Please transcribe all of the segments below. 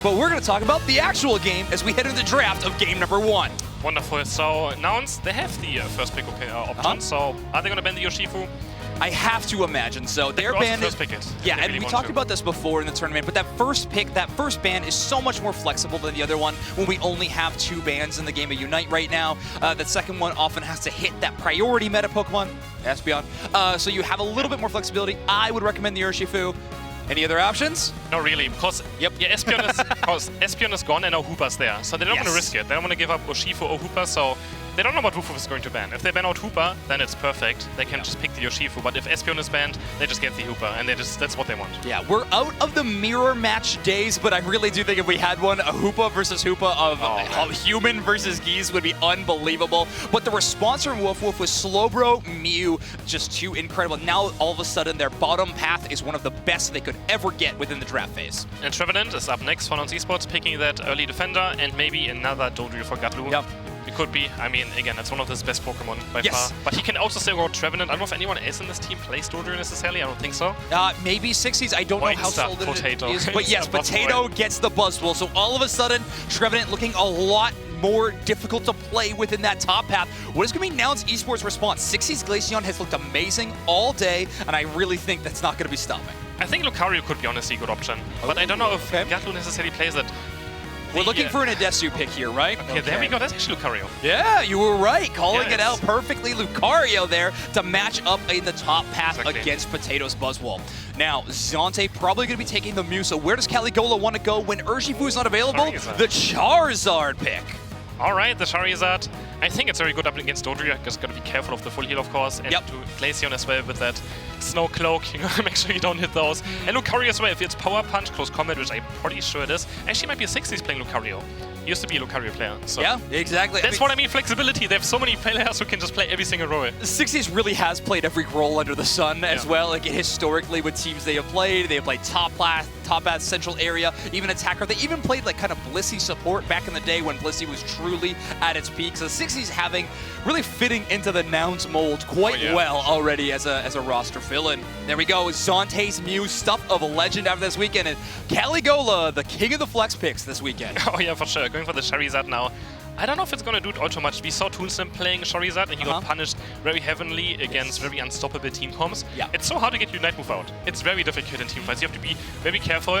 But we're going to talk about the actual game as we head into the draft of game number 1. Wonderful. So, Nouns, they have the first pick option. So, are they going to ban the Yoshifu? I have to imagine so. Their ban first pick it. Yeah, and we talked about this before in the tournament, but that first pick, that first ban is so much more flexible than the other one when we only have 2 bans in the game of Unite right now. That second one often has to hit that priority meta Pokemon, Espeon. So you have a little bit more flexibility. I would recommend the Urshifu. Any other options? Not really, because Espeon is gone and now Hooper's there. So they're not going to risk it. They don't want to give up Urshifu or Hooper, so they don't know what Woof Woof is going to ban. If they ban out Hooper, then it's perfect. They can just pick the Urshifu. But if Espeon is banned, they just get the Hooper, and that's what they want. Yeah, we're out of the mirror match days, but I really do think if we had one, a Hoopa versus Hoopa of human versus Geese would be unbelievable. But the response from Woof Woof was Slowbro, Mew, just too incredible. Now, all of a sudden, their bottom path is one of the best they could ever get within the draft phase. And Trevenant is up next for Nouns Esports, picking that early defender, and maybe another Dodrio for Gatlu. Yep. It could be. I mean, again, that's one of his best Pokemon by far. But he can also still go Trevenant. I don't know if anyone else in this team plays Dodrio necessarily. I don't think so. Maybe 60s. I don't know how solid it is. But yes, Potato gets the Buzzwole. So all of a sudden, Trevenant looking a lot more difficult to play within that top path. What is going to be Nouns Esports' response? 60s Glaceon has looked amazing all day, and I really think that's not going to be stopping. I think Lucario could be honestly a good option. But I don't know if Gatlu necessarily plays it. We're looking for an Adesu pick here, right? Okay, there we go. That's actually Lucario. Yeah, you were right. Calling it out perfectly. Lucario there to match up in the top path against Potato's Buzzwole. Now, Zante probably going to be taking the Mew, so where does Caligola want to go when Urshifu is not available? The Charizard pick. All right, the Charizard. I think it's very good up against Dodrio. Just gotta be careful of the full heal, of course, and to Glaceon as well with that Snow Cloak. You know, make sure you don't hit those. And Lucario as well. If it's Power Punch, Close Combat, which I'm pretty sure it is. Actually, might be a 60s playing Lucario. He used to be a Lucario player. So yeah, exactly. That's what I mean, flexibility. They have so many players who can just play every single role. 60s really has played every role under the sun as well. Like historically with teams they have played top path, central area, even attacker. They even played like kind of Blissey support back in the day when Blissey was truly at its peak. So the 60s having really fitting into the Nouns mold quite well already as a roster fill-in. There we go, Zante's Mew, stuff of a legend after this weekend, and Caligola, the king of the flex picks this weekend. Oh yeah, for sure. Going for the Charizard now. I don't know if it's going to do it all too much. We saw Toonslim playing Charizard and he got punished very heavily against very unstoppable team comps. Yeah. It's so hard to get Unite move out. It's very difficult in team fights. You have to be very careful.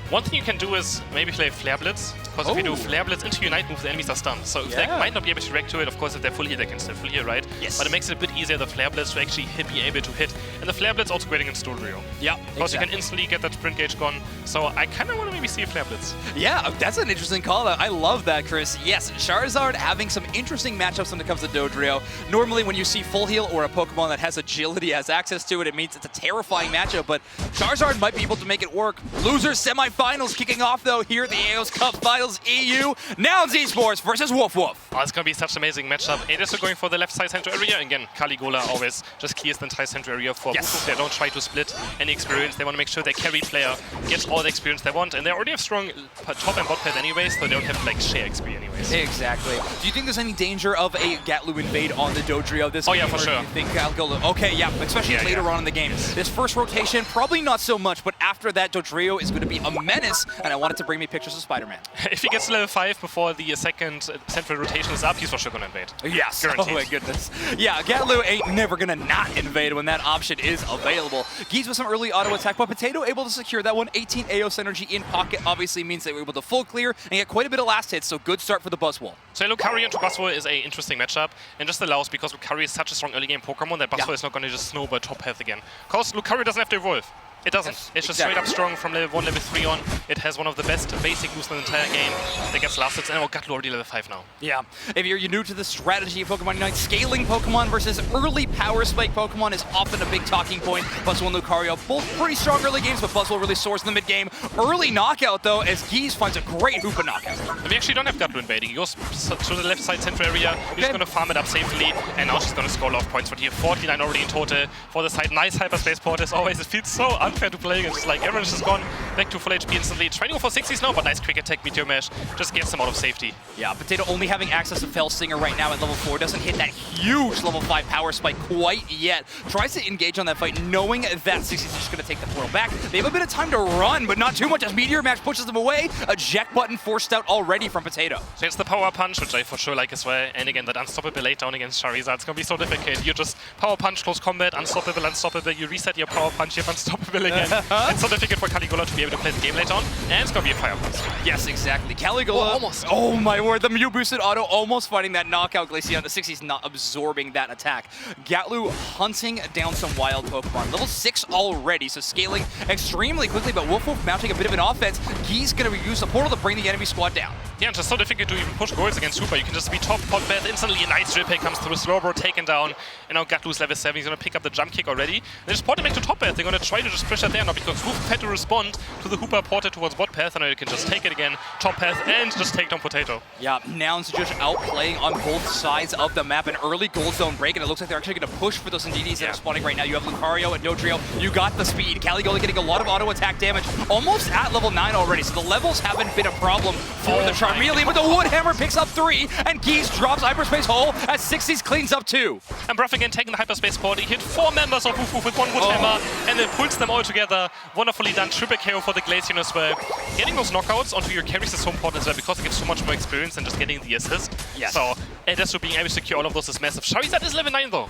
One thing you can do is maybe play Flare Blitz, because if you do Flare Blitz into Unite move, the enemies are stunned. So if they might not be able to react to it, of course if they're full heal, they can still full heal, right? Yes. But it makes it a bit easier, the Flare Blitz, to actually be able to hit. And the Flare Blitz also great against Dodrio. Yeah, because you can instantly get that sprint gauge gone. So I kind of want to maybe see a Flare Blitz. Yeah, that's an interesting call out. I love that, Chris. Yes, Charizard having some interesting matchups when it comes to Dodrio. Normally when you see full heal or a Pokemon that has agility, has access to it, it means it's a terrifying matchup, but Charizard might be able to make it work. Losers semifinals kicking off though here at the Aeos Cup Finals EU. Nouns Esports versus Woof Woof. Oh, it's going to be such an amazing matchup. Aeos are going for the left side center area. Again, Caligola always just clears the entire center area for Woof Woof. They don't try to split any experience. They want to make sure their carry player gets all the experience they want. And they already have strong top and bot path anyways, so they don't have to like share experience anyways. Exactly. Do you think there's any danger of a Gatlu invade on the Dodrio this game? Oh yeah, for sure. Do you think Caligola? Okay, yeah, especially later on in the game. This first rotation, probably not so much, but after that, Dodrio is going to be a menace, and I wanted to bring me pictures of Spider-Man. If he gets to level 5 before the second central rotation is up, he's for sure going to invade. Yes. Guaranteed. Oh my goodness. Yeah, Gatlu ain't never going to not invade when that option is available. Geese with some early auto attack, but Potato able to secure that one. 18 Aeos energy in pocket obviously means they were able to full clear and get quite a bit of last hits, so good start for the Buzzwole. So Lucario into Buzzwole is an interesting matchup, and just allows, because Lucario is such a strong early game Pokemon, that Buzzwole is not going to just snowball top path again. Because Lucario doesn't have to evolve. It doesn't. It's just straight up strong from level 1, level 3 on. It has one of the best basic moves in the entire game that gets last hits, and Gatlu already level 5 now. Yeah. If you're new to the strategy of Pokemon Unite, scaling Pokemon versus early power spike Pokemon is often a big talking point. Buzzwole and Lucario, both pretty strong early games, but Buzzwole really soars in the mid-game. Early knockout, though, as Geese finds a great Hoopa knockout. And we actually don't have Gatlu invading. He goes to the left side central area. He's going to farm it up safely, and now she's going to score a lot of points for here. 49 already in total for the side. Nice hyperspace port as always. It feels so unfair to play against. Like, everyone's just gone back to full HP instantly. Trying to go for 60s now, but nice quick attack, Meteor Mash. Just gets them out of safety. Yeah, Potato only having access to Fell Stinger right now at level 4. Doesn't hit that huge level 5 power spike quite yet. Tries to engage on that fight, knowing that 60's just going to take the portal back. They have a bit of time to run, but not too much as Meteor Mash pushes them away. Eject button forced out already from Potato. So it's the power punch, which I for sure like as well. And again, that unstoppable late down against Charizard. It's going to be so difficult. You just power punch, close combat, unstoppable, unstoppable. You reset your power punch, you have unstoppable again. It's so difficult for Caligula to be able to play the game late on. And it's going to be a fire punch. Yes, exactly. Caligula. Almost. Oh my word. The Mew boosted auto almost fighting that knockout Glaceon. The 60's not absorbing that attack. Gatlu hunting down some wild Pokemon. Level 6 already, so scaling extremely quickly, but Woof Woof mounting a bit of an offense. He's going to use the portal to bring the enemy squad down. Yeah, it's just so difficult to even push goals against Super. You can just be top, pot bad instantly. A nice drill pick comes through, Slowbro taken down. And now Gatlu's level 7. He's going to pick up the jump kick already. They just port him back to top path. They're going to try to just pressure there now because Woof had to respond to the Hooper ported towards bot path. And now you can just take it again, top path, and just take down Potato. Yeah, Nouns just outplaying on both sides of the map. An early gold zone break, and it looks like they're actually going to push for those Indeedis that are spawning right now. You have Lucario and Dodrio. You got the speed. Caligula getting a lot of auto attack damage, almost at level 9 already. So the levels haven't been a problem for the Charmeleon, but the Woodhammer picks up 3, and Geese drops Hyperspace Hole as 60's cleans up 2. And Bruff again taking the Hyperspace port. He hit 4 members of Woof Woof with 1 Woodhammer, and it pulls them all together. Wonderfully done. Triple KO for the Glaceon as well. Getting those knockouts onto your carries' home port as well because it gives so much more experience than just getting the assist. Yes. So Aeos being able to secure all of those is massive. Charizard is level 9 though.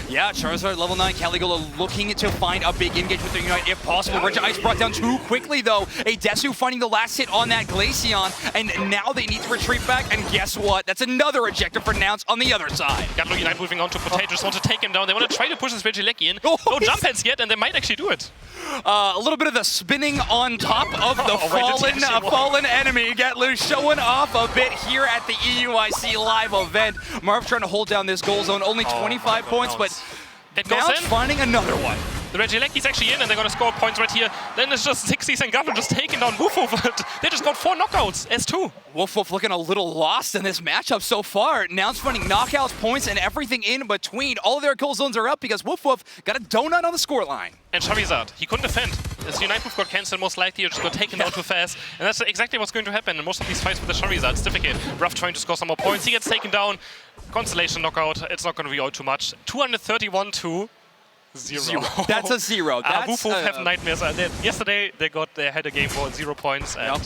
Yeah, Charizard level 9, Caligula looking to find a big engage with the Unite if possible. Reggie Ice brought down too quickly though. A Desu finding the last hit on that Glaceon, and now they need to retreat back, and guess what? That's another ejector for Nouns on the other side. Gatlu Unite moving on to Potato, just want to take him down. They want to try to push this Regieleki in. No jump heads yet, and they might actually do it. A little bit of the spinning on top of the fallen enemy. Gatlu showing off a bit here at the EUIC live event. Marv trying to hold down this goal zone, only 25 points, but now finding another one. The Regieleki's actually in, and they're going to score points right here. Then it's just 60's and Gatlu just taking down Woof Woof. They just got 4 knockouts, S2. Woof Woof looking a little lost in this matchup so far. Now it's finding knockouts, points, and everything in between. All of their goal zones are up because Woof Woof got a donut on the scoreline. And Charizard, he couldn't defend. His Unite move got cancelled most likely, or just got taken down too fast. And that's exactly what's going to happen in most of these fights with the Charizard. It's difficult. Ruff trying to score some more points. He gets taken down. Constellation knockout. It's not going to be all too much. 231 to 0. That's a 0. Woof Woof have nightmares. Yesterday they had a game for 0 points. And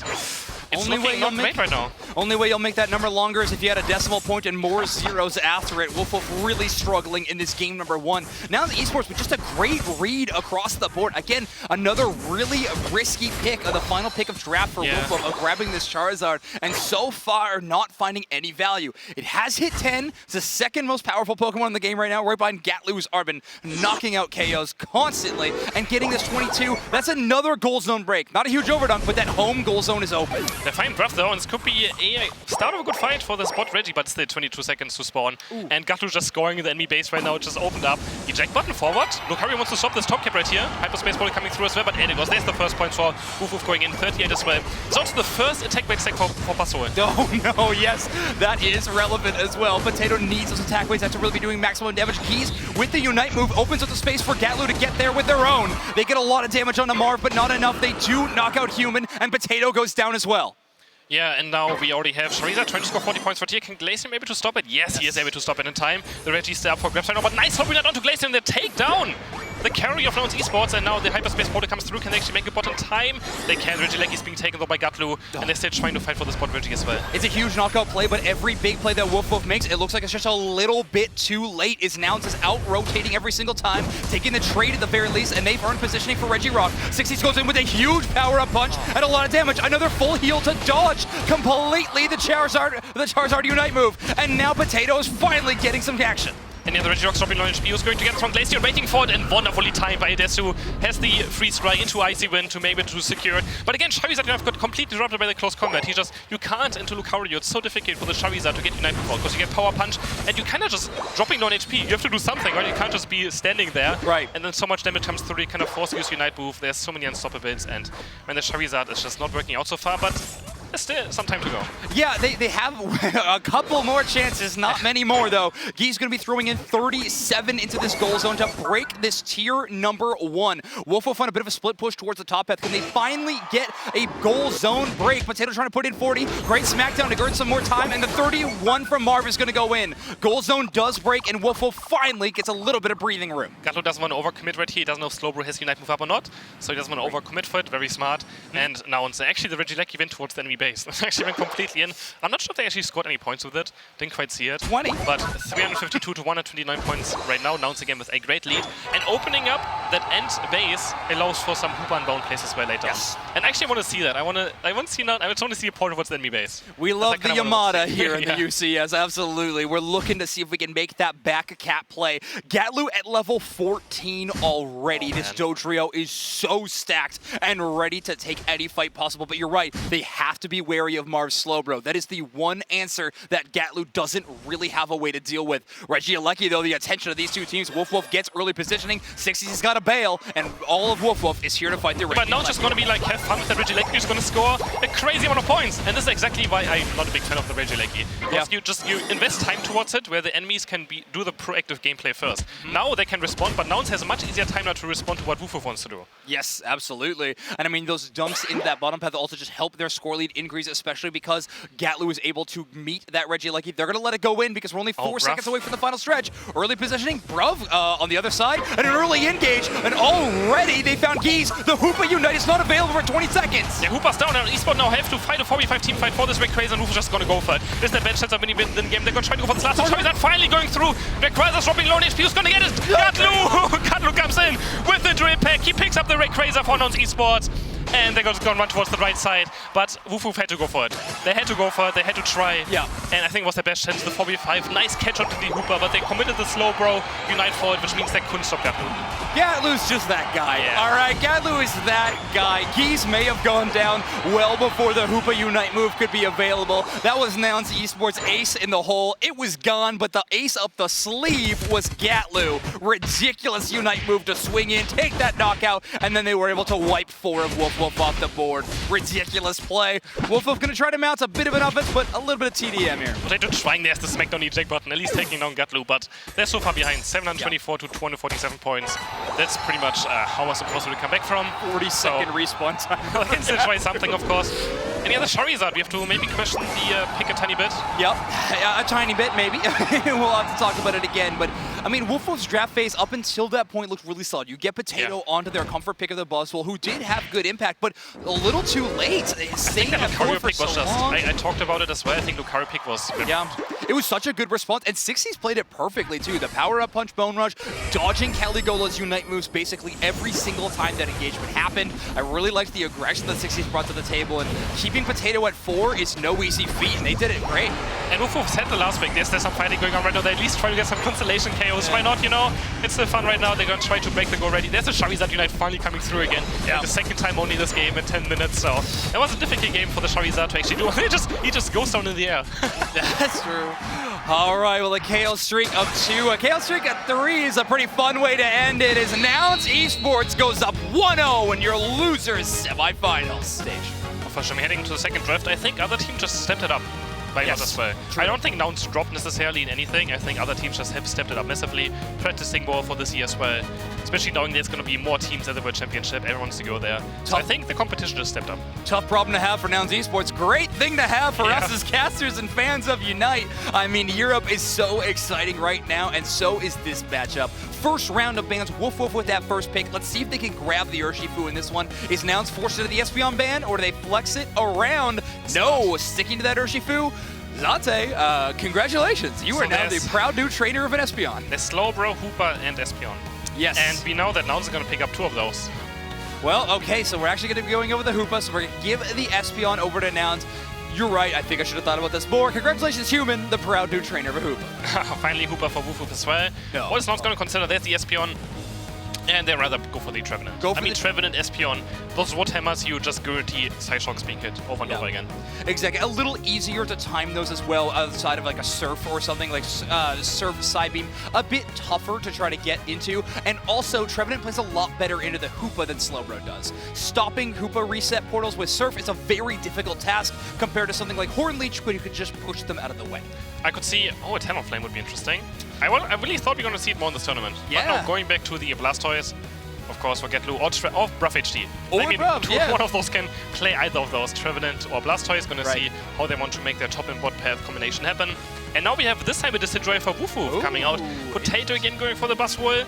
it's looking not great right now. Only way you'll make that number longer is if you had a decimal point and more zeros after it. Woof Woof really struggling in this game number 1. Now the esports with just a great read across the board. Again, another really risky pick of the final pick of draft for Woof Woof of grabbing this Charizard, and so far not finding any value. It has hit 10. It's the second most powerful Pokemon in the game right now, right behind Gatlu, who's been knocking out KOs constantly and getting this 22. That's another goal zone break. Not a huge overdunk, but that home goal zone is open. They find Bruff though, and this could be a start of a good fight for the spot Reggie, but still 22 seconds to spawn. And Gatlu just scoring in the enemy base right now. It just opened up. Eject button forward. Lucario wants to stop this top cap right here. Hyperspace ball coming through as well, but Aeos, there's the first point for Woof Woof going in. 38 as well. It's also the first attack weight stack for Pasol. Oh no, yes, that is relevant as well. Potato needs those attack weights to really be doing maximum damage. Keys with the Unite move opens up the space for Gatlu to get there with their own. They get a lot of damage on the Marv, but not enough. They do knock out Human, and Potato goes down as well. Yeah, and now we already have Charizard trying to score 40 points for tier. Can Glaceon able to stop it? Yes, he is able to stop it in time. The Reggie's there for grabs right now, but nice hop onto Glaceon. They take down the carry of Nouns Esports, and now the Hyperspace portal comes through. Can they actually make a bot in time? They can. Regieleki's being taken though by Gatlu, and they're still trying to fight for the spot Reggie as well. It's a huge knockout play, but every big play that Woof Woof makes, it looks like it's just a little bit too late. Is Nouns is out-rotating every single time, taking the trade at the very least, and they've earned positioning for Regirock. 60's goes in with a huge power-up punch and a lot of damage. Another full heal to dodge completely the Charizard Unite move, and now Potato is finally getting some action. And yeah, the Regirock's dropping low HP was going to get from Glaceon, waiting for it, and wonderfully timed by Desu. Has the freeze dry into Icy Wind to maybe to secure it. But again, Charizard got completely disrupted by the close combat. You can't into Lucario. It's so difficult for the Charizard to get Unite before, because you get Power Punch, and you kind of just dropping down HP. You have to do something, right? You can't just be standing there. Right. And then so much damage comes through, you kind of force use Unite move. There's so many unstoppables, and when the Charizard is just not working out so far, but there's still some time to go. Yeah, they have a couple more chances, not many more though. Guy's going to be throwing in 37 into this goal zone to break this tier number 1. Woof Woof on a bit of a split push towards the top path. Can they finally get a goal zone break? Potato trying to put in 40. Great smackdown to earn some more time, and the 31 from Marv is going to go in. Goal zone does break, and Woof Woof finally gets a little bit of breathing room. gatlu doesn't want to overcommit right here. He doesn't know if Slowbro has Unite move up or not, so he doesn't want to overcommit for it. Very smart. And now it's actually the Regieleki went towards the enemy base. Actually went completely in. I'm not sure if they actually scored any points with it. Didn't quite see it. 20. But 352 to 129 points right now. Nouns again with a great lead. And opening up that end base allows for some Hooper and Bone plays as well later on. And actually I want to see that. I want to see now. I want to see a port towards the enemy base. We love the Yamada here in the UCS, absolutely. We're looking to see if we can make that back cat play. gatlu at level 14 already. This Do trio is so stacked and ready to take any fight possible. But you're right, they have to be wary of Marv's Slowbro. That is the one answer that gatlu doesn't really have a way to deal with. Regieleki, though, the attention of these two teams. Woof Woof gets early positioning. 60's got a bail, and all of Woof Woof is here to fight the Regieleki. But now it's just going to be like, have fun with the Regieleki. He's going to score a crazy amount of points. And this is exactly why I'm not a big fan of the Regieleki. Because you invest time towards it, where the enemies can do the proactive gameplay first. Now they can respond, but Nouns has a much easier time now to respond to what Woof Woof wants to do. Yes, absolutely. And I mean, those dumps into that bottom path also just help their score lead increase, especially because gatlu is able to meet that Regieleki. They're going to let it go in because we're only 4 seconds away from the final stretch. Early positioning, Bruv on the other side, and an early engage, and already they found Geese. The Hoopa Unite is not available for 20 seconds. Yeah, Hoopa's down, and Esports now have to fight a 4v5 team fight for this Rayquaza, and Woof is just going to go for it. This is the bench sets up mini win the game. They're going to try to go for this last one. Charizard finally going through. Rayquaza's dropping low on HP. Who's going to get it? gatlu! gatlu comes in with the drip pack. He picks up the Rayquaza for Nouns Esports. And they're going to run towards the right side. But Woof Woof had to go for it. They had to go for it. They had to try. Yeah. And I think it was their best chance, the 4v5. Nice catch up to the Hooper, but they committed the Slowbro Unite for it, which means they couldn't stop gatlu. gatlu's just that guy. Yeah. All right, gatlu is that guy. Geese may have gone down well before the Hoopa Unite move could be available. That was Nouns Esports ace in the hole. It was gone, but the ace up the sleeve was gatlu. Ridiculous Unite move to swing in, take that knockout, and then they were able to wipe 4 of Woof Woof off the board. Ridiculous play. Woof Woof going to try to mount a bit of an offense, but a little bit of TDM here. Potato trying there's the smackdown eject button, at least taking down gatlu, but they're so far behind. 724 to 247 points. That's pretty much how was supposed to come back from. 40-second respawn time. They can still try something, of course. Any other Charizard? We have to maybe question the pick a tiny bit. Yep, a tiny bit maybe. We'll have to talk about it again, but I mean, Woof Woof's draft phase up until that point looked really solid. You get Potato onto their comfort pick of the Buzzwole, who did have good impact, but a little too late. I think that Lucario pick was just, I talked about it as well. I think Lucario pick was very good. It was such a good response, and 60's played it perfectly too. The power-up punch, Bone Rush, dodging Caligula's Unite moves basically every single time that engagement happened. I really liked the aggression that 60's brought to the table, and keeping Potato at 4 is no easy feat, and they did it great. And Woof Woof said the last week, there's some fighting going on right now. They at least try to get some constellation chaos. Why not, you know? It's still fun right now. They're going to try to break the goal ready. There's a Charizard Unite finally coming through again. Like the second time only this game in 10 minutes, so it was a difficult game for the Charizard to actually do. He just goes down in the air. That's true. All right, well, a Chaos Streak of 2. A Chaos Streak at 3 is a pretty fun way to end it, as Nouns Esports goes up 1-0 in your losers semifinals stage. For sure, heading to the second draft, I think other teams just stepped it up. By lot as well. I don't think Nouns dropped necessarily in anything. I think other teams just have stepped it up massively, practicing more for this year as well. Especially knowing there's going to be more teams at the World Championship, everyone wants to go there. So I think the competition just stepped up. Tough problem to have for Nouns Esports. Great thing to have for us as casters and fans of Unite. I mean, Europe is so exciting right now, and so is this matchup. First round of bans, Woof Woof with that first pick. Let's see if they can grab the Urshifu in this one. Is Nouns forced into the Espeon ban, or do they flex it around? No, sticking to that Urshifu. Zante, congratulations. You are now the proud new trainer of an Espeon. The Slowbro, Hooper, and Espeon. Yes. And we know that Nouns are going to pick up 2 of those. Well, okay, so we're actually going to be going over the Hoopa, so we're going to give the Espeon over to Nouns. You're right, I think I should have thought about this more. Congratulations, Human, the proud new trainer of a Hoopa. Finally, Hooper for Woof Woof as well. No. What is Nouns going to consider? There's the Espeon. And they rather go for the Trevenant. I mean, Trevenant, Espion, those Warhammers, you just guarantee side shocks being hit over and over again. Exactly. A little easier to time those as well outside of like a Surf or something, like Surf Side Beam. A bit tougher to try to get into. And also, Trevenant plays a lot better into the Hoopa than Slowbro does. Stopping Hoopa reset portals with Surf is a very difficult task compared to something like Horn Leech, where you could just push them out of the way. I could see, a Talonflame would be interesting. I really thought we were going to see it more in this tournament. Yeah. But no, going back to the Blastoise, of course, for Gatlu or Bruff HD. Or I mean, Bruff, one of those can play either of those, Trevenant or Blastoise. Going to see how they want to make their top and bot path combination happen. And now we have this time a Decidueye for Woof Woof coming out. Potato again going for the bus roll.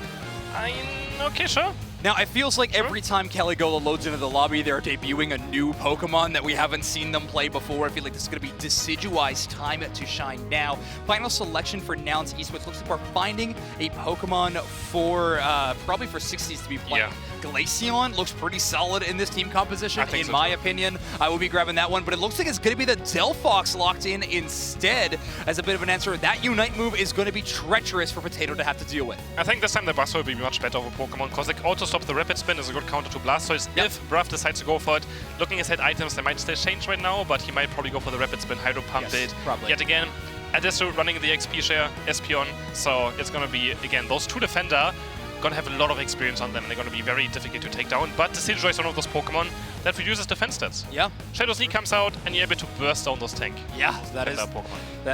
Okay, sure. Now, it feels like every time Caligula loads into the lobby, they're debuting a new Pokemon that we haven't seen them play before. I feel like this is going to be Decidueye's time to shine now. Final selection for Nouns Esports. Looks like we're finding a Pokemon for, probably for 60s to be playing. Yeah. Glaceon looks pretty solid in this team composition, in so my too. opinion. I will be grabbing that one, but it looks like it's going to be the Delphox locked in instead as a bit of an answer. That Unite move is going to be treacherous for Potato to have to deal with. I think this time the Bus will be much better of a Pokemon, because like auto-stop the Rapid Spin is a good counter to Blastoise. Yep. If Bruff decides to go for it, looking at his items, they might still change right now, but he might probably go for the Rapid Spin, Hydro Pump build yet again. Adesso running the XP share, Espion, so it's going to be, again, those two defender going to have a lot of experience on them, and they're going to be very difficult to take down. But Decidueye is one of those Pokemon that reduces defense stats. Yeah. Shadow's Knee comes out, and you're able to burst down those tank. Yeah, that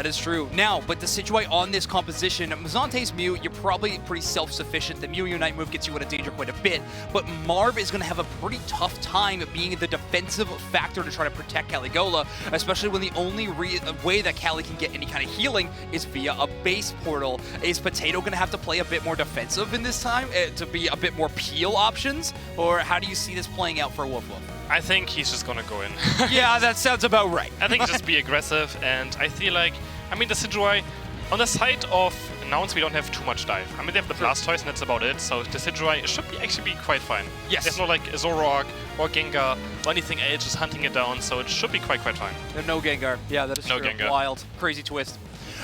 is true. Now, but Decidueye on this composition, Mazante's Mew, you're probably pretty self-sufficient. The Mew Unite move gets you out of danger quite a bit, but Marv is going to have a pretty tough time being the defensive factor to try to protect Caligula, especially when the only way that Cali can get any kind of healing is via a base portal. Is Potato going to have to play a bit more defensive in this time to be a bit more peel options, or how do you see this playing out for Woof Woof? I think he's just gonna go in. Yeah, that sounds about right. I think just be aggressive, and I feel like, I mean, the Decidueye, on the side of Nouns, we don't have too much dive. I mean, they have the Blastoise, and that's about it, so the Decidueye should actually be quite fine. Yes. There's no, like, Zoroark or Gengar or anything else just hunting it down, so it should be quite fine. No Gengar. Yeah, that is true. Gengar. Wild. Crazy twist.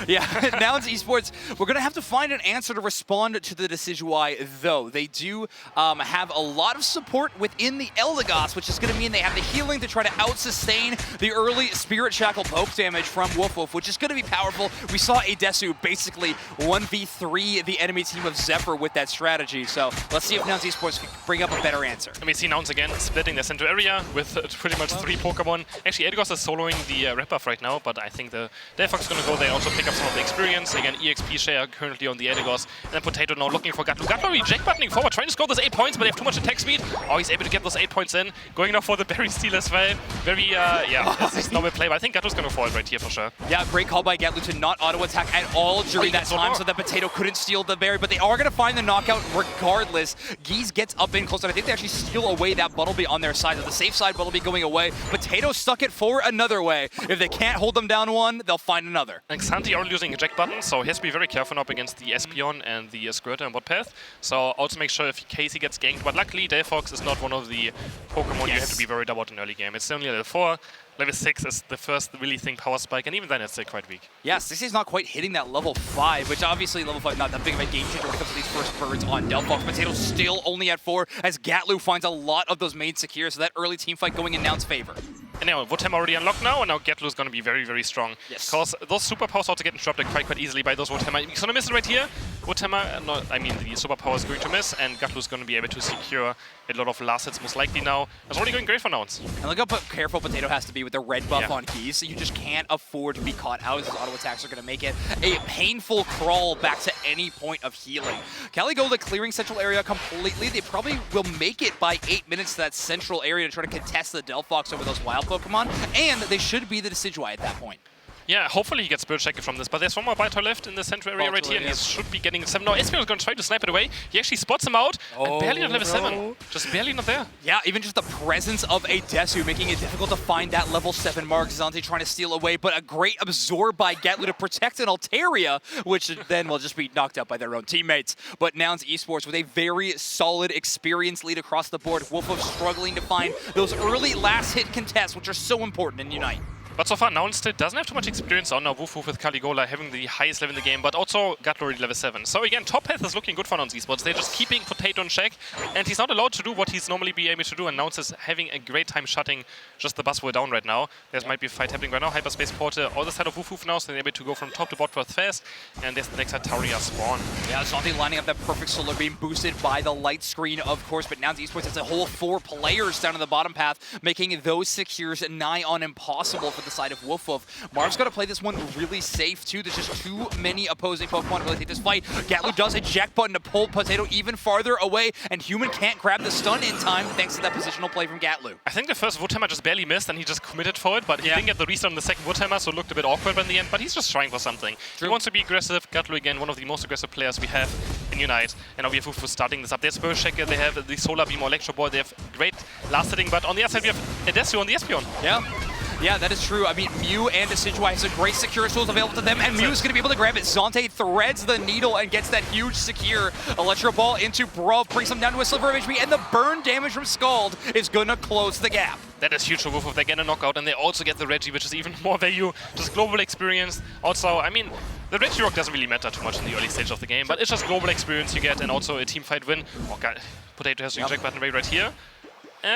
Yeah, Nouns Esports, we're going to have to find an answer to respond to the Decidueye, though. They do have a lot of support within the Eldegoss, which is going to mean they have the healing to try to out-sustain the early Spirit Shackle poke damage from Woof Woof, which is going to be powerful. We saw Adesu basically 1v3 the enemy team of Zephyr with that strategy, so let's see if Nouns Esports can bring up a better answer. And we see Nouns again splitting their center area with pretty much 3 Pokemon. Actually, Eldegoss is soloing the Rep Buff right now, but I think the Delphox is going to go there and also pick up some of the experience. Again, EXP share currently on the Eldegoss. And then Potato now looking for Gatlu. Gatlu reject buttoning forward, trying to score those 8 points, but they have too much attack speed. Oh, he's able to get those 8 points in. Going now for the Berry Steal as well. Very, it's his normal play, but I think Gatlu's going to fall right here for sure. Yeah, great call by Gatlu to not auto-attack at all during that time so that Potato couldn't steal the berry, but they are going to find the knockout regardless. Geese gets up in close, and I think they actually steal away that Buttlebee on their side. So the safe side Buttlebee going away. Potato stuck it for another way. If they can't hold them down one, they'll find another. And Xanthi already using eject button, so he has to be very careful up against the Espion and the Squirtle and bot path. So also make sure if Casey gets ganked, but luckily Delphox is not one of the Pokemon you have to be worried about in early game. It's only level 4. Level 6 is the first really thing power spike, and even then it's still quite weak. Yeah, 60 is not quite hitting that level 5, which obviously level 5 not that big of a game changer when it comes to these first birds on Delphox. Potato's still only at 4 as Gatlu finds a lot of those main secure, so that early team fight going in Nouns' favor. And now Woodhammer already unlocked now, and now Gatlu is going to be very strong. Yes. Because those superpowers are to get interrupted quite easily by those Woodhammer. He's going to miss it right here. Woodhammer, the superpower is going to miss, and Gatlu is going to be able to secure a lot of last hits most likely now. It's already going great for Nouns. And look how careful Potato has to be with the red buff on Geese. You just can't afford to be caught out as his auto attacks are going to make it a painful crawl back to any point of healing. Caligula clearing central area completely. They probably will make it by 8 minutes to that central area to try to contest the Delphox over those wild Pokemon, and they should be the Decidueye at that point. Yeah, hopefully he gets Spirit Shackle from this, but there's one more Baltoy left in the central area right here, and he should be getting 7. Now, Espion is going to try to snipe it away. He actually spots him out, and barely not level 7. Just barely not there. Yeah, even just the presence of a Desu making it difficult to find that level 7 mark. Xanthi trying to steal away, but a great absorb by Gatlu to protect an Altaria, which then will just be knocked out by their own teammates. But Nouns Esports with a very solid experience lead across the board. Woof Woof struggling to find those early last hit contests, which are so important in Unite. But so far, Nouns still doesn't have too much experience on now. Woof Woof with Caligola having the highest level in the game, but also Gatlo already level 7. So again, top path is looking good for Nouns Esports. They're just keeping Potato in check, and he's not allowed to do what he's normally be able to do, and Nouns is having a great time shutting just the Buzzwole down right now. There might be a fight happening right now. Hyperspace Portal on the side of Woof Woof now, so they're able to go from top to bottom fast, and there's the next Taria spawn. Yeah, Zante lining up that perfect solar beam, boosted by the light screen, of course, but Nouns Esports has a whole 4 players down in the bottom path, making those secures nigh on impossible for the side of Woof Woof. Marv's got to play this one really safe, too. There's just too many opposing Pokemon to really take this fight. Gatlu does eject button to pull Potato even farther away, and Human can't grab the stun in time thanks to that positional play from Gatlu. I think the first Woodhammer just barely missed, and he just committed for it, but he didn't get the restart on the second Woodhammer, so it looked a bit awkward in the end, but he's just trying for something. True. He wants to be aggressive. Gatlu, again, one of the most aggressive players we have in Unite, and now we have Woof Woof starting this up. There's Burst Checker, they have the Solar Beam or Electro Ball, they have great last hitting, but on the other side we have Aeos on the Espeon. Yeah, that is true. I mean, Mew and Decidueye has a great secure tools available to them, and Mew's going to be able to grab it. Zante threads the needle and gets that huge secure. Electro Ball into Brawl, brings him down to a sliver of HP, and the burn damage from Scald is going to close the gap. That is huge for Woof Woof. They get a knockout, and they also get the Reggie, which is even more value. Just global experience. Also, I mean, the Reggie Rock doesn't really matter too much in the early stage of the game, but it's just global experience you get, and also a team fight win. Oh god, Potato has the eject button right here.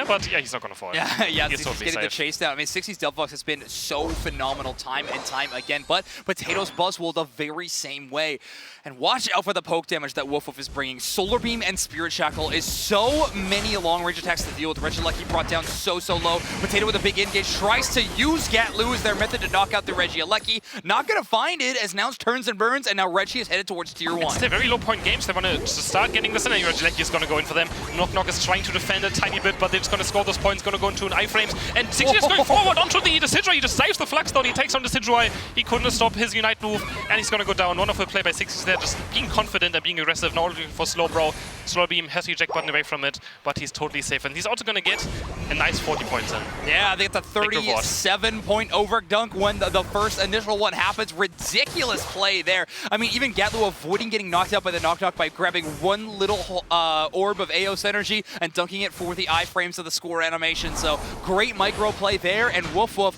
But yeah, he's not gonna fall. Yeah, he's totally getting the chase down. I mean, 60's Delphox has been so phenomenal time and time again, but Potato's Buzzwole the very same way. And watch out for the poke damage that Woof Woof is bringing. Solar Beam and Spirit Shackle is so many long-range attacks to deal with. Regieleki brought down so low. Potato with a big engage tries to use Gatlu as their method to knock out the Regieleki. Not gonna find it as Nouns turns and burns, and now Reggie is headed towards tier 1. It's their very low point games. They want to start getting this in, and Regieleki is gonna go in for them. Knock is trying to defend a tiny bit, but they're just gonna score those points, gonna go into an iframes, and 60 is going forward onto the Decidueye. He just saves the Flux down, he takes on the Decidueye. He couldn't stop his Unite move, and he's gonna go down. Wonderful play by 60 there, just being confident and being aggressive, not looking for slow bro. Solar Beam has the eject button away from it, but he's totally safe, and he's also gonna get a nice 40 points in. Yeah, they get the 37-point overdunk when the first initial one happens. Ridiculous play there. I mean, even Gatlu avoiding getting knocked out by the knock by grabbing one little orb of Aeos energy and dunking it for the iframes of the score animation. So great micro play there, and Woof Woof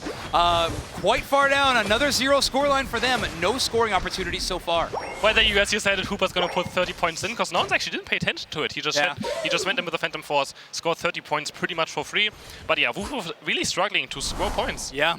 quite far down. Another 0 scoreline for them. No scoring opportunities so far. Well, there you guys decided Hooper's gonna put 30 points in, because Nouns actually didn't pay attention to it. He just went in with the Phantom Force, scored 30 points pretty much for free. But yeah, Woof Woof really struggling to score points. Yeah,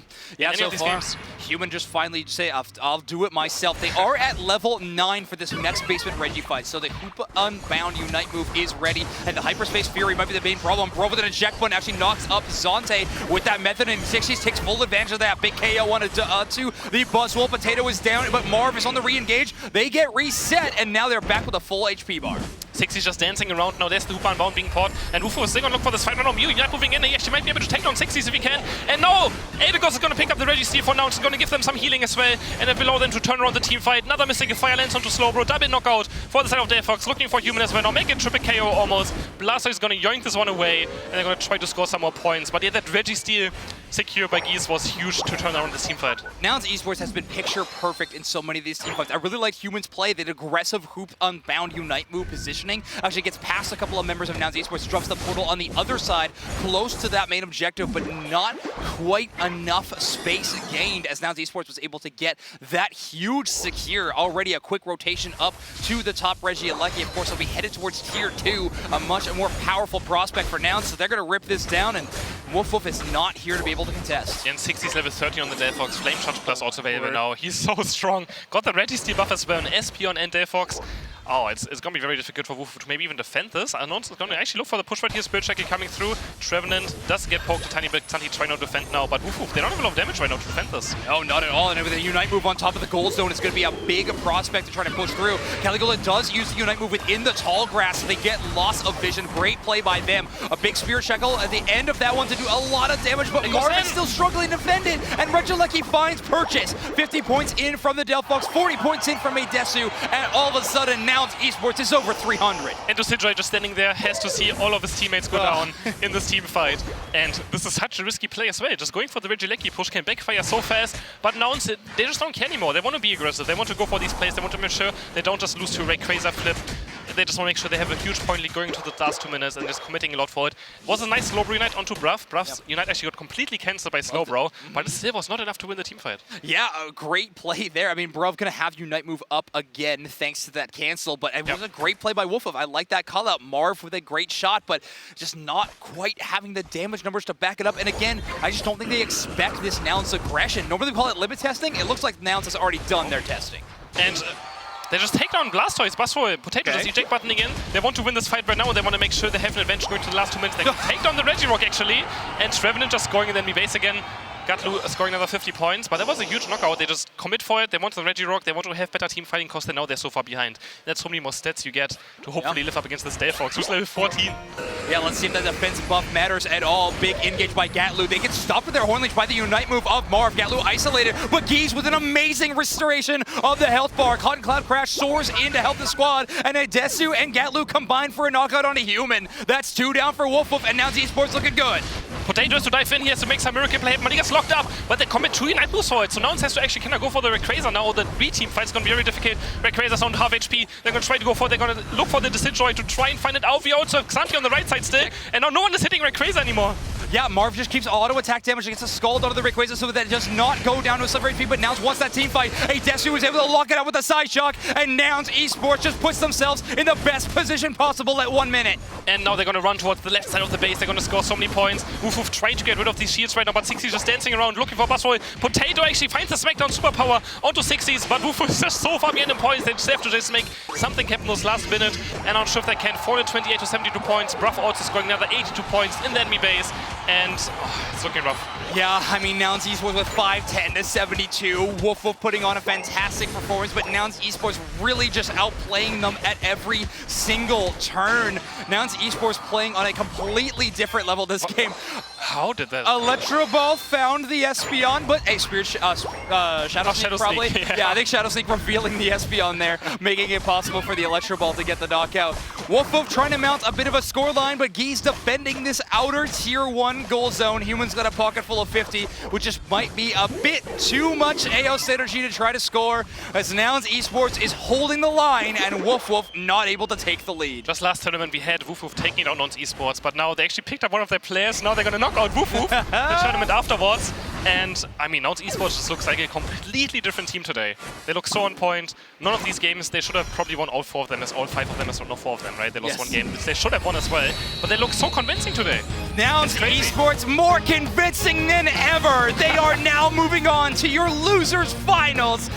so far. Human just finally say, I'll do it myself. They are at level 9 for this next basement Reggie fight, so the Hoopa Unbound Unite move is ready, and the Hyperspace Fury might be the main problem. Bro with an eject button actually knocks up Zante with that method, and 60s takes full advantage of that. Big KO on to the Buzzwole. Potato is down, but Marv is on the re-engage. They get reset, and now they're back with a full HP bar. 60's just dancing around now. There's the Hoopa Unbound being caught, and Woof Woof is still gonna look for this fight right now. Mew Unite moving in. He actually might be able to take down 60's if he can. And no! Aeos is gonna pick up the Reggie Steel for now. It's gonna give them some healing as well, and then below them to turn around the team fight. Another Mystical Fire lands onto Slowbro. Double knockout for the side of Delphox, looking for Human as well. Now make it triple KO almost. Blaster is gonna yoink this one away, and they're gonna try to score some more points. But yeah, that Reggie Steel secure by Geese was huge to turn around this team fight. Nouns Esports has been picture perfect in so many of these team fights. I really like Human's play. That aggressive Hoop Unbound Unite move positioning actually gets past a couple of members of Nouns Esports, drops the portal on the other side, close to that main objective, but not quite enough space gained as Nouns Esports was able to get that huge secure. Already a quick rotation up to the top Regieleki. Of course, will be headed towards tier 2, a much more powerful prospect for Nouns, so they're going to rip this down, and Woof Woof is not here to be able to contest. And 60's level 30 on the Delphox. Flame Charge Plus also available now. He's so strong. Got the Reggie Steel buff as well on Espeon and Delphox. Oh, it's going to be very difficult for Woof to maybe even defend this. Nouns is going to actually look for the push right here. Spirit Checker coming through. Trevenant does get poked a tiny bit. Santi trying to defend now, but Woof, they don't have a lot of damage right now to defend this. No, not at all. And with a Unite move on top of the gold zone, it's going to be a big prospect to try to push through. Caligola does use the Unite move within the tall grass, so they get loss of vision. Great play by them. A big Spirit Shackle at the end of that one to do a lot of damage, but Marvin's still struggling to defend it, and Regieleki finds purchase. 50 points in from the Delphox, 40 points in from Aedesu, and all of a sudden, Nouns Esports is over 300. And Decidueye just standing there has to see all of his teammates go down in this team fight. And this is such a risky play as well. Just going for the Regieleki push can backfire so fast, but Nouns, they just don't care anymore. They want to be aggressive. They want to go for these plays. They want to make sure they don't just lose to Rayquaza flip. they just want to make sure they have a huge point lead going to the last 2 minutes and just committing a lot for it. It was a nice Slowbro Unite onto Bruff. Bruff's Unite actually got completely cancelled by Slowbro, but it still was not enough to win the team fight. Yeah, a great play there. I mean, Bruv gonna have Unite move up again thanks to that cancel, but it was a great play by Woof Woof. I like that call out. Marv with a great shot, but just not quite having the damage numbers to back it up. And again, I just don't think they expect this Nouns aggression. Normally we call it limit testing. It looks like Nouns has already done their testing. And they just take down Blastoise. Blastoise, Potato just eject button again. They want to win this fight right now. They want to make sure they have an advantage going to the last 2 minutes. They can take down the Regirock actually. And Trevenant just going and then we base again. Gatlu scoring another 50 points, but that was a huge knockout. They just commit for it. They want the Regirock. They want to have better team fighting because they know they're so far behind. That's so many more stats you get to hopefully live up against this Delphox, who's level 14. Yeah, let's see if that defensive buff matters at all. Big engage by Gatlu. They get stopped with their Horn Leech by the Unite move of Marv. Gatlu isolated, but Geese with an amazing restoration of the health bar. Cotton Cloud Crash soars in to help the squad, and Adesu and Gatlu combine for a knockout on a human. That's 2 down for Woof Woof, and now Nouns Esports looking good. Potato has to dive in. He has to make some miracle play, but he gets locked up. But they commit 2 Unite moves for it. So Nouns has to actually kind of go for the Rayquaza now. The B-team fight's going to be very difficult. Rayquaza's on half HP. They're going to try to go for it. They're going to look for the Decidueye to try and find it out. We also have Xanthi on the right side still. And now no one is hitting Rayquaza anymore. Yeah, Marv just keeps auto attack damage against a Scald out of the Rayquaza so that it does not go down to a sub-rate feed, but Nouns wants that team fight. Adesu was able to lock it out with a side shock, and Nouns Esports just puts themselves in the best position possible at 1 minute. And now they're going to run towards the left side of the base. They're going to score so many points. Woof Woof trying to get rid of these shields right now, but 60's just dancing around looking for Buzzroll. Potato actually finds the Smackdown superpower onto 60's, but Woof Woof is just so far behind in points. They just have to just make something happen those last minute, and on shift they can. 428 to 72 points. Bruff also scoring another 82 points in the enemy base, and it's looking rough. Yeah, I mean, Nouns Esports with 510 to 72. Woof Woof putting on a fantastic performance, but Nouns Esports really just outplaying them at every single turn. Nouns Esports playing on a completely different level this game. How did that? Electro Ball found the Espeon, but a Spirit Shadow Sneak probably. Yeah, I think Shadow Sneak revealing the Espeon there, making it possible for the Electro Ball to get the knockout. Woof Woof trying to mount a bit of a scoreline, but Geese defending this outer tier 1 goal zone. Humans got a pocket full of 50, which just might be a bit too much Aeos energy to try to score, as Nouns Esports is holding the line and Woof Woof not able to take the lead. Just last tournament we had Woof Woof taking down Nouns Esports, but now they actually picked up one of their players. Now they're going to knock out Woof Woof the tournament afterwards. And I mean, Nouns Esports just looks like a completely different team today. They look so on point. None of these games, they should have probably won all 4 of them, as all 5 of them, as not 4 of them, right? They lost 1 game, which they should have won as well. But they look so convincing today. Nouns Esports more convincing than ever. They are now moving on to your losers finals.